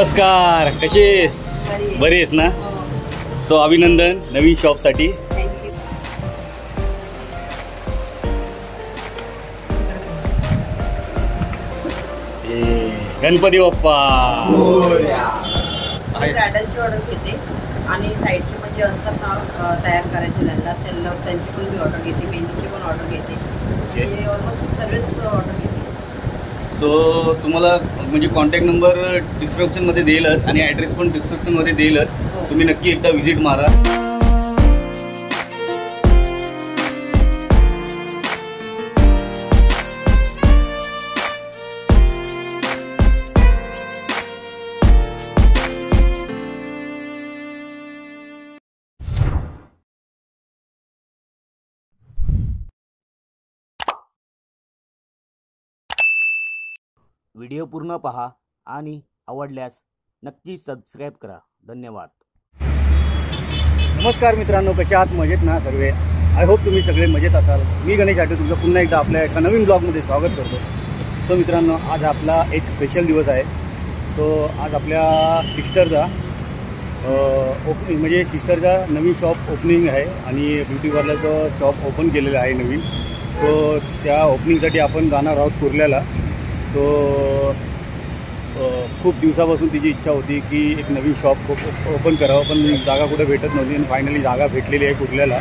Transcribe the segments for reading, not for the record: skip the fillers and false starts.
नमस्कार, कशी आहेस? बरी आहेस ना? सो अभिनंदन नवीन शॉपसाठी. गणपती बाप्पा. ब्रायडलची ऑर्डर घेते आणि साईडचे म्हणजे असतात ना तयार करायचे त्यांची पण मी ऑर्डर घेते, मेहंदीची पण ऑर्डर घेते. ऑलमोस्ट मी सर्वच ऑर्डर घेते. सो तुम्हाला म्हणजे कॉन्टॅक्ट नंबर डिस्क्रिप्शनमध्ये देईलच आणि ॲड्रेस पण डिस्क्रिप्शनमध्ये देईलच. तुम्ही नक्की एकदा व्हिजिट मारा. व्हिडिओ पूर्ण पहा आणि आवडल्यास नक्की सबस्क्राईब करा. धन्यवाद. नमस्कार मित्रांनो, कसे आहात? मजेत ना सर्वे? आय होप तुम्ही सगळे मजेत असाल. मी गणेश आठवले तुमचं पुन्हा एकदा आपल्या एका नवीन ब्लॉगमध्ये स्वागत करतो. सो मित्रांनो, आज आपला एक स्पेशल दिवस आहे. सो आज आपल्या सिस्टरचा ओपनिंग म्हणजे सिस्टरचा नवीन शॉप ओपनिंग आहे आणि ब्युटी पार्लरचं शॉप ओपन केलेलं आहे नवीन. सो त्या ओपनिंगसाठी आपण जाणार आहोत कुर्ल्याला. सो खूप दिवसापासून तिची इच्छा होती की एक नवीन शॉप ओपन करावं, पण जागा कुठे भेटत नव्हती आणि फायनली जागा भेटलेली आहे कुर्ल्याला.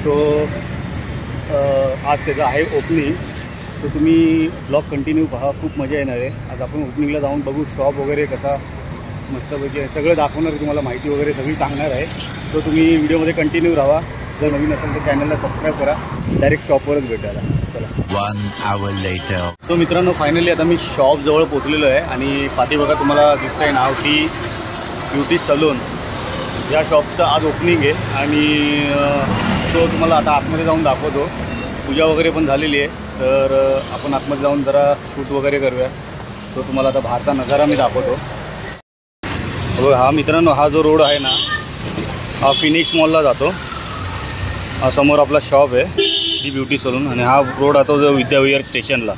सो आज त्याचं आहे ओपनिंग. सो तुम्ही ब्लॉग कंटिन्यू पहा, खूप मजा येणार आहे. आज आपण ओपनिंगला जाऊन बघू शॉप वगैरे कसा मस्तपैकी सगळं दाखवणार, तुम्हाला माहिती वगैरे सगळी सांगणार आहे. सो तुम्ही व्हिडिओमध्ये कंटिन्यू राहा. जर नवीन असेल तर चॅनलला सबस्क्राईब करा. डायरेक्ट शॉपवरच भेटायला. चला. 1 hour later. सो मित्रांनो, फायनली आता मी शॉपजवळ पोचलेलो आहे आणि पाठीमागे तुम्हाला दिसतं आहे नाव की ब्युटी सलून. या शॉपचं आज ओपनिंग आहे आणि तो तुम्हाला आता आतमध्ये जाऊन दाखवतो. पूजा वगैरे पण झालेली आहे, तर आपण आतमध्ये जाऊन जरा शूट वगैरे करूया. तो तुम्हाला आता बाहेरचा नजारा मी दाखवतो. बघा हा मित्रांनो, हा जो रोड आहे ना, हा फिनिक्स मॉलला जातो. हा समोर आपला शॉप आहे दी ब्युटी सलून आणि हा रोड आता जो विद्याविहार स्टेशनला.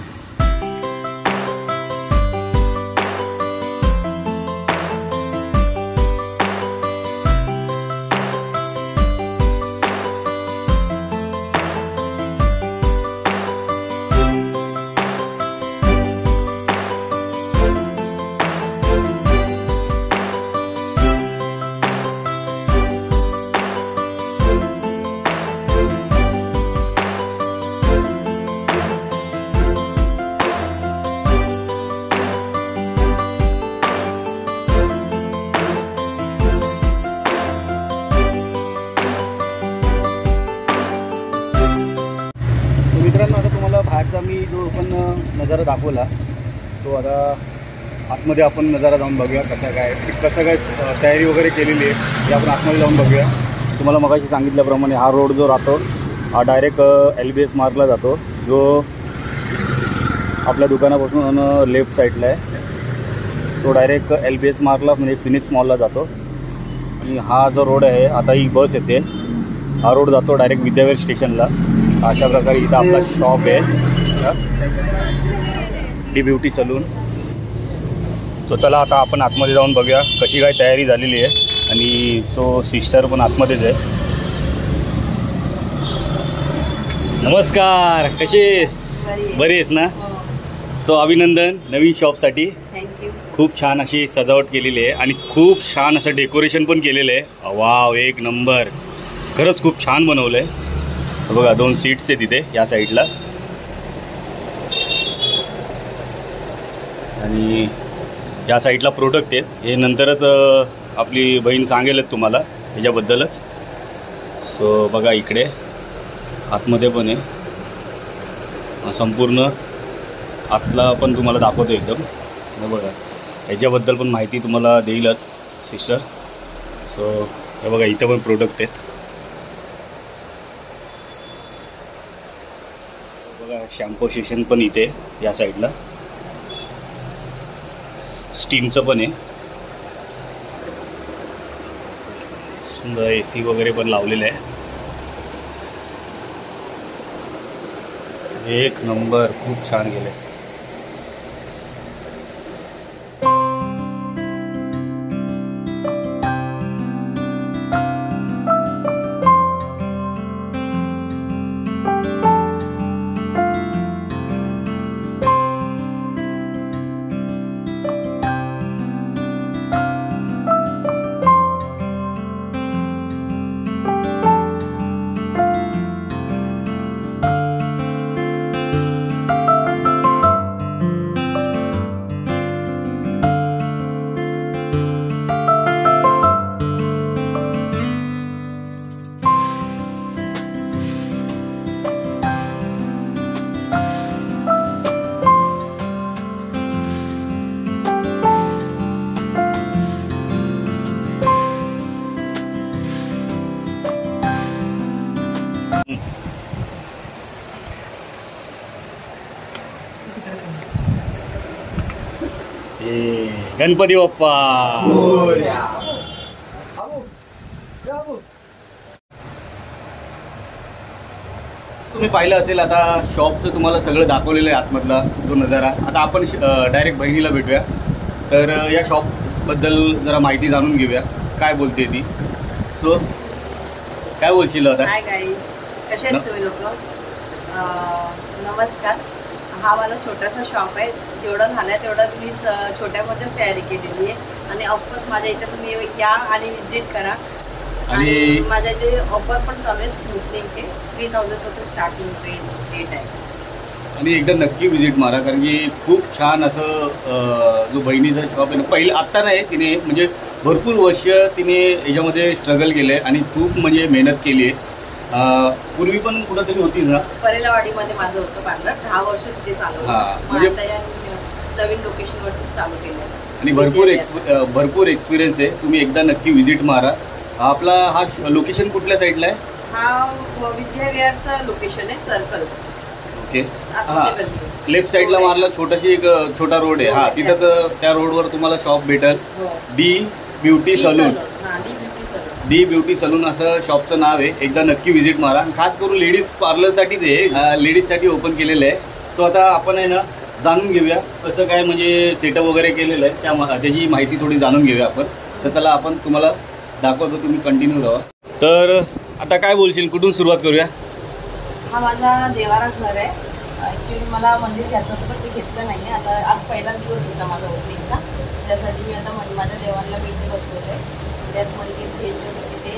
मित्रांनो, आता तुम्हाला बाहेरचा मी जो पण नजारा दाखवला, तो आता आतमध्ये आपण नजारा जाऊन बघूया कसं काय तयारी वगैरे केलेली आहे ते आपण आतमध्ये जाऊन बघूया. तुम्हाला मगाशी सांगितल्याप्रमाणे हा रोड जो राहतो हा डायरेक्ट LBS मार्गला जातो, जो आपल्या दुकानापासून लेफ्ट साईडला आहे. तो डायरेक्ट LBS मार्गला म्हणजे फिनिक्स मॉलला जातो. आणि हा जो रोड आहे, आता ही बस येते, हा रोड जातो डायरेक्ट विद्याविहार स्टेशनला. अशा प्रकारे इथं आपला शॉप आहे दी ब्युटी सलून. तो चला आता आपण आतमध्ये जाऊन बघूया कशी काय तयारी झालेली आहे. आणि सो सिस्टर पण आतमध्येच आहे. नमस्कार, कशी आहेस? बरी आहेस ना? सो अभिनंदन नवीन शॉपसाठी. थँक्यू. खूप छान अशी सजावट केलेली आहे आणि खूप छान असं डेकोरेशन पण केलेलं आहे. वाव, एक नंबर. खरंच खूप छान बनवलं आहे. बघा 2 सीट्स आहे तिथे या साईडला आणि या साईडला प्रोडक्ट आहेत. हे नंतरच आपली बहीण सांगेलच तुम्हाला ह्याच्याबद्दलच. सो बघा इकडे आतमध्ये पण आहे, संपूर्ण आतला पण तुम्हाला दाखवतो एकदम. बघा ह्याच्याबद्दल पण माहिती तुम्हाला देईलच सिस्टर. सो हे बघा इथं पण प्रोडक्ट आहेत. शॅम्पू सेक्शन पण इथे या साईडला, स्टीमचं पण आहे. सुंदर AC वगैरे पण लावलेलं आहे. एक नंबर, खूप छान गेले. गणपती बाप्पा. तुम्ही पाहिलं असेल आता शॉपचं तुम्हाला सगळं दाखवलेलं आहे आतमधला जो नजारा. आता आपण डायरेक्ट बहिणीला भेटूया. तर या शॉपबद्दल जरा माहिती जाणून घेऊया काय बोलते ती. सो काय बोलशील आता? हाय गाईज, कसे आहेत तुम्ही लोक? नमस्कार. हा माझा छोटासा शॉप आहे. जेवढं झालं आहे तेवढं मी छोट्यामध्येच तयारी केलेली आहे. आणि ऑफकोर्स माझ्या इथे तुम्ही या आणि विजिट करा. आणि माझ्या इथे ऑफर पण चालू आहे स्मूथनिंगचे. 3000 पासून स्टार्टिंग रेट आहे. आणि एकदा नक्की विजिट मारा, कारण की खूप छान असं जो बहिणीचा शॉप आहे ना, पहिलं आत्ता नाही, तिने म्हणजे भरपूर वर्ष तिने याच्यामध्ये स्ट्रगल केलं आहे आणि खूप म्हणजे मेहनत केली आहे. पूर्वी पण कुठंतरी होती ना परेलावाडीमध्ये माझं होतं पार्लर. 10 वर्ष तिथे चालू. म्हणजे आता या नवीन लोकेशनवरती चालू केलं आहे. आणि भरपूर एक्सपिरियन्स आहे. तुम्ही एकदा नक्की विजिट मारा. आपला हा लोकेशन कुठल्या साईडला आहे? हा विद्याविहारचं लोकेशन आहे, सर्कल. ओके. हां, लेफ्ट साईडला मारला छोटा रोड आहे. हां, तिथं तर त्या रोडवर तुम्हाला शॉप भेटेल. The beauty salon. The beauty salon असं शॉपचं नाव आहे. एकदा नक्की विजिट मारा. खास करून लेडीज पार्लरसाठीच आहे, लेडीजसाठी ओपन केलेलं आहे. सो आता आपण आहे ना जाणून घेऊया कसं काय म्हणजे सेटअप वगैरे केलेलं आहे, त्याची माहिती थोडी जाणून घेऊया आपण. तर चला आपण तुम्हाला दाखवतो, तुम्ही कंटिन्यू राहा. तर आता काय बोलशील, कुठून सुरुवात करूया? हा माझा देवारा घर आहे. ॲक्च्युली मला मंदिर घ्यायचं होतं पण ते घेतलं नाही आहे. आता आज पहिला दिवस होता माझा ओपनिंगचा. त्यासाठी मी आता माझ्या देवांना मी इथे बसवलं आहे. त्यात मंदिर घ्यायचं तिथे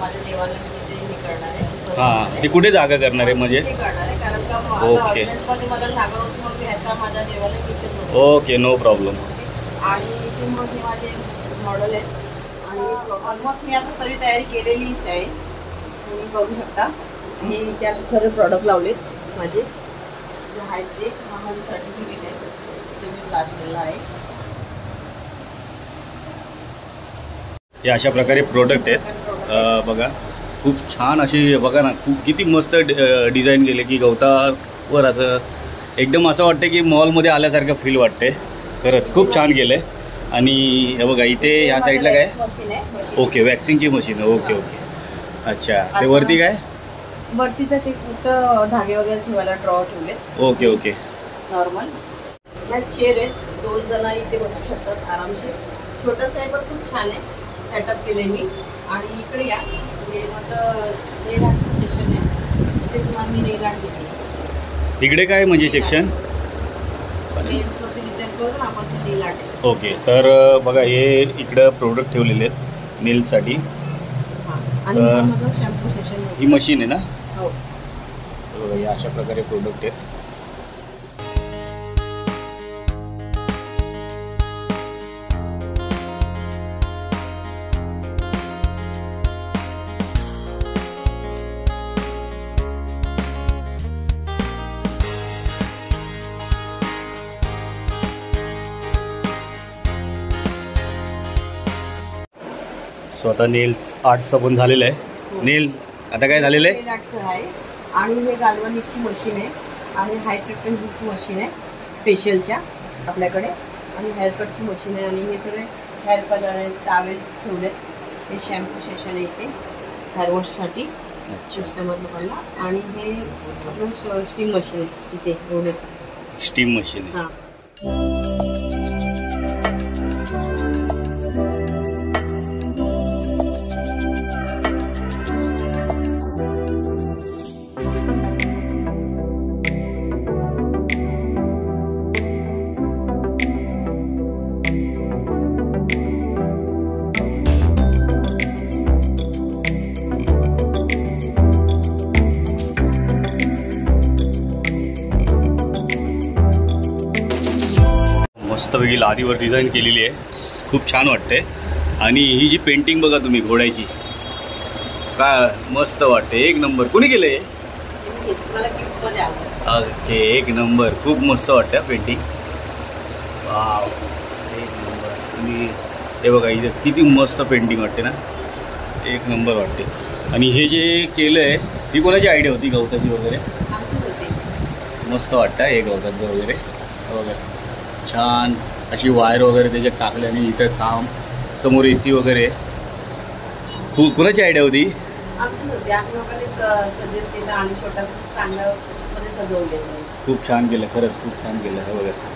माझ्या देवांना मी तिथे हे करणार आहे. हां, ते कुठे जागा करणार आहे म्हणजे? ते करणार आहे कारण का ओके. हॉस्पिटलमध्ये मला जागा होती मग मी ह्याचा माझ्या देवाला मी इथे बसवलं. Okay, no problem. आणि इथे मग हे माझे मॉडेल आहेत. आणि ऑलमोस्ट मी आता सगळी तयारी केलेलीच आहे. तुम्ही बघू शकता. मी इथे असे सर्व प्रॉडक्ट लावलेत माझे जे आहेत ते. हा माझं सर्टिफिकेट आहे ते मी वाचलेलं आहे. हे अशा प्रकारे प्रोडक्ट आहेत. बघा खूप छान अशी, बघा ना खूप किती मस्त डिझाईन केले की गवतावर असं एकदम असं वाटतं की मॉलमध्ये आल्यासारखं फील वाटते. खरंच खूप छान केलं आहे. आणि हे बघा इथे ह्या साईडला काय? मशीन आहे. ओके, वॅक्सिंगची मशीन आहे. ओके ओके, अच्छा. ते वरती काय? वरती तर ते कुठं धागे वगैरे ठेवायला ड्रॉ ठेवले. Okay okay. नॉर्मल ह्या चेअर आहेत. 2 जण इथे बसू शकतात आरामशीर. छोटंसं आहे पण खूप छान आहे. सेटअप केलं आहे मी. आणि इकडे या, म्हणजे माझं नेल आर्टचं सेक्शन आहे. ते तुम्हाला मी नेल आर्ट घेतली. इकडे काय म्हणजे सेक्शन? नेल्सवरती डिझाईन करून आपण ते नेल आर्ट आहे. ओके. तर बघा हे इकडं प्रोडक्ट ठेवलेले आहेत नेल्ससाठी. हां, आणि तर माझं शॅम्पू सेक्शन आहे. ही मशीन आहे ना? हो. तर बघा हे अशा प्रकारे प्रोडक्ट आहेत. सो आता नेल्स आर्टचं पण झालेलं आहे. नेल आता काय झालेलं आहे? नेल आर्टचं आहे. आणि हे गाल्वनिकची मशीन आहे. आणि हाय ट्रीटमेंटची मशीन आहे फेशियलच्या आपल्याकडे. आणि हेअरकटची मशीन आहे. आणि हे सगळे हेअर कलर आहेत, टावेल्स ठेवलेत. हे शॅम्पू सेक्शन आहे इथे हेअर वॉशसाठी कस्टमर लोकांना. आणि हे आपलं स्टीम मशीन आहे इथे एवढेच. Steam machine. हां. मस्तपैकी लादीवर डिझाईन केलेली आहे. खूप छान वाटते. आणि ही जी पेंटिंग बघा तुम्ही घोड्याची, काय मस्त वाटते. एक नंबर. कोणी केलं आहे? मला गिफ्टमध्ये आलं. ओके, एक नंबर. खूप मस्त वाटतं पेंटिंग. वाव, एक नंबर. तुम्ही हे बघा इथे किती मस्त पेंटिंग वाटते ना, एक नंबर वाटते. आणि हे जे केलं आहे ही कोणाची आयडिया होती गवताची वगैरे? आमची होती. मस्त वाटतं हे गवताचं वगैरे. बघा छान अशी वायर वगैरे त्याच्यात टाकली आणि इथं समोर AC वगैरे. कुणाची आयडिया होती? आमची होती, आम्ही लोकांनीच सजेस्ट केलं आणि छोटासा चांगलं मध्ये सजवलेलं. खूप छान केलं, खरंच खूप छान केलं. हे बघा.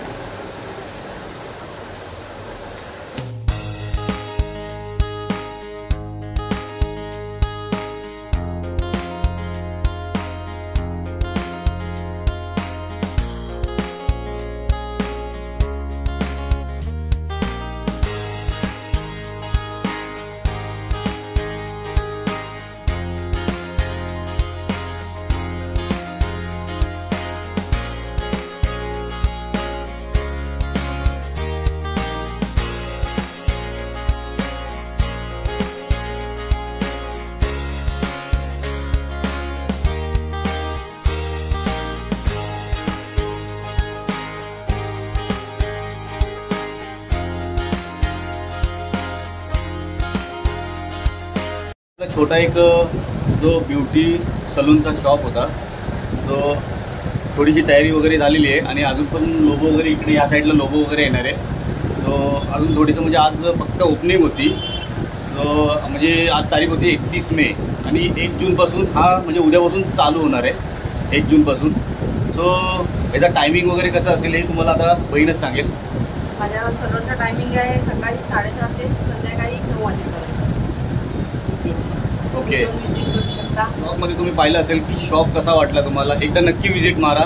छोटा एक जो ब्युटी सलूनचा शॉप होता तो थोडीशी तयारी वगैरे झालेली आहे आणि अजून पण लोगो वगैरे इकडे या साईडला लोगो वगैरे येणार आहे. तो अजून थोडीसं म्हणजे आज फक्त ओपनिंग होती. तो म्हणजे आज तारीख होती 31 मे आणि 1 जूनपासून हा म्हणजे उद्यापासून चालू होणार आहे 1 जूनपासून. सो याचा टायमिंग वगैरे कसं असेल हे तुम्हाला आता बहीणच सांगेल. माझ्या सलूनचा टायमिंग आहे सकाळी 7:30 ते संध्याकाळी 9 वाजेपर्यंत. ओके. विजिट करू शकता. ब्लॉगमध्ये तुम्ही पाहिलं असेल की शॉप कसा वाटला तुम्हाला. एकदा नक्की विजिट मारा.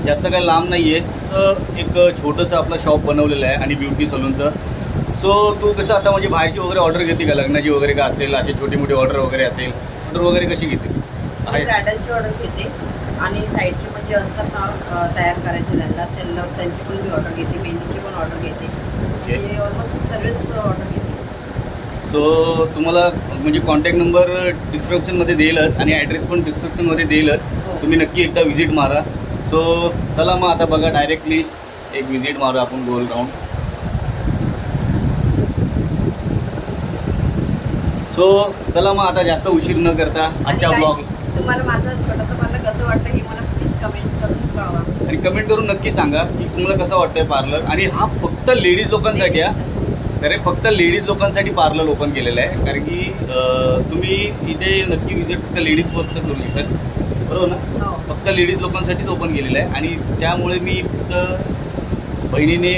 जास्त काही लांब नाही आहे, तर एक छोटंसं आपलं शॉप बनवलेलं आहे आणि ब्युटी सलूनचं. सो तू कसं आता म्हणजे बाहेरची वगैरे ऑर्डर घेते का, लग्नाची वगैरे का असेल अशी छोटी मोठी ऑर्डर वगैरे असेल, ऑर्डर वगैरे कशी घेते? ब्रायडलची ऑर्डर घेते आणि साईडचे म्हणजे असतात ना तयार करायचे त्यांची पण मी ऑर्डर घेते, मेहंदीची पण ऑर्डर घेते. म्हणजे ऑलमोस्ट मी सर्वच ऑर्डर घेते. सो तुम्हाला म्हणजे कॉन्टॅक्ट नंबर डिस्क्रिप्शनमध्ये देईलच आणि ॲड्रेस पण डिस्क्रिप्शनमध्ये देईलच. तुम्ही नक्की एकदा विजिट मारा. सो चला मग आता बघा डायरेक्टली एक विजिट मारू आपण गोल राऊंड. सो चला मग आता जास्त उशीर न करता आजच्या ब्लॉग. तुम्हाला माझं छोटंसं पार्लर कसं वाटतं हे मला प्लीज कमेंट्स करून कळवा आणि कमेंट करून नक्की सांगा की तुम्हाला कसं वाटतंय पार्लर. आणि हा फक्त लेडीज लोकांसाठी आहे. तर फक्त लेडीज लोकांसाठी पार्लर ओपन केलेलं आहे. कारण की तुम्ही इथे नक्की विजिट फक्त लेडीज फक्त करू शकता, बरोबर ना. फक्त लेडीज लोकांसाठीच ओपन केलेलं आहे आणि त्यामुळे मी फक्त बहिणीने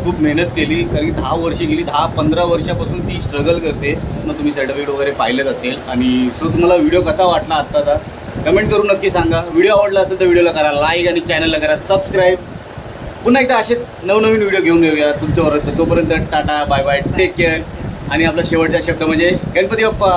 खूप मेहनत केली. कारण की 10 वर्षे गेली, 10-15 वर्षापासून ती स्ट्रगल करते. मग तुम्ही सर्टिफिकेट वगैरे पाहिलंच असेल. आणि सो तुम्हाला व्हिडिओ कसा वाटला आत्ताचा कमेंट करून नक्की सांगा. व्हिडिओ आवडला असेल तर व्हिडिओला करा लाईक आणि चॅनलला करा सबस्क्राईब. पुन्हा एकदा असे नवनवीन व्हिडिओ घेऊन येऊया तुमच्यावर. तोपर्यंत tata bye bye, take care. आणि आपला शेवटचा शब्द म्हणजे गणपती बाप्पा.